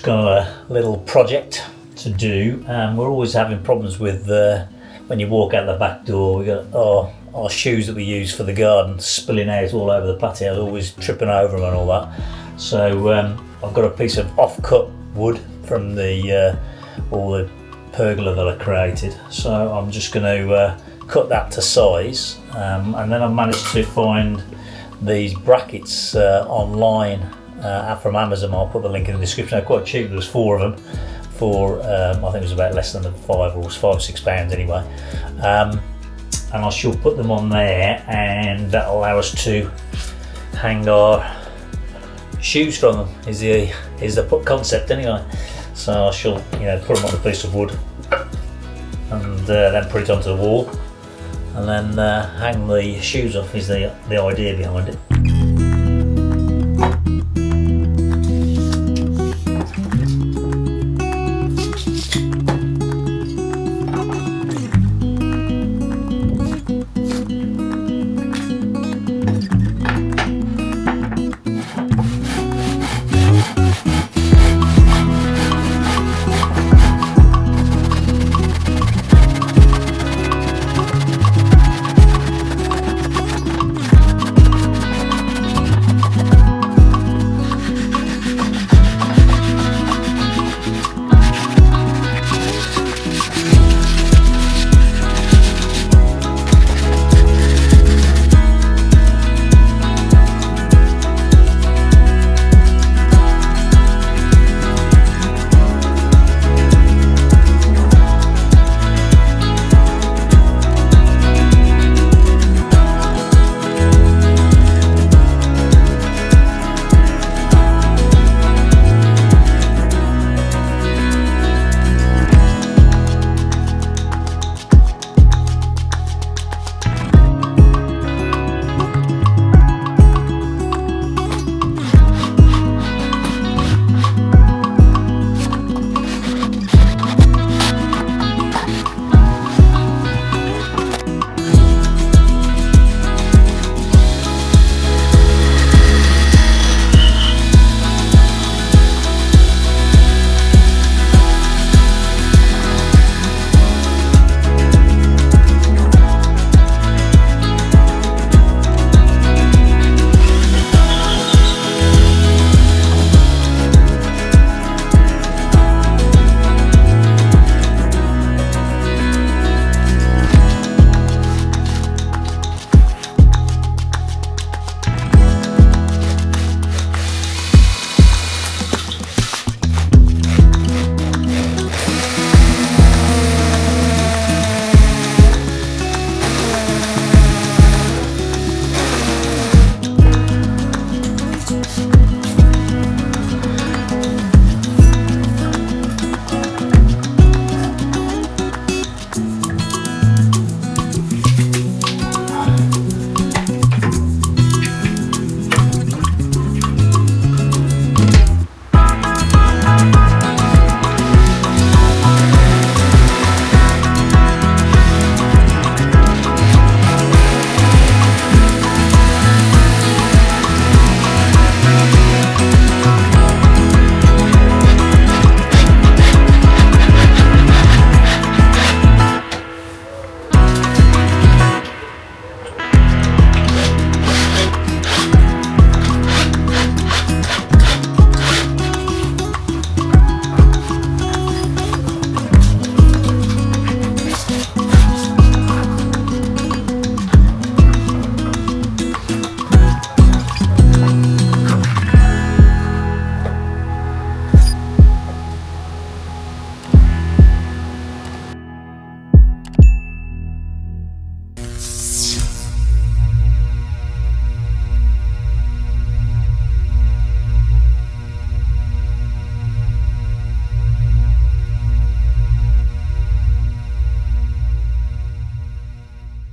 Just got a little project to do. We're always having problems with when you walk out the back door. We got our shoes that we use for the garden spilling out all over the patio, always tripping over them and all that. So I've got a piece of off-cut wood from all the pergola that I created. So I'm just going to cut that to size, and then I've managed to find these brackets online from Amazon. I'll put the link in the description. They're quite cheap. There was 4 of them for I think it was about less than £5 or £6 anyway. And I shall put them on there, and that'll allow us to hang our shoes from them. Is the concept anyway. So I shall put them on a piece of wood, and then put it onto the wall, and then hang the shoes off. Is the idea behind it.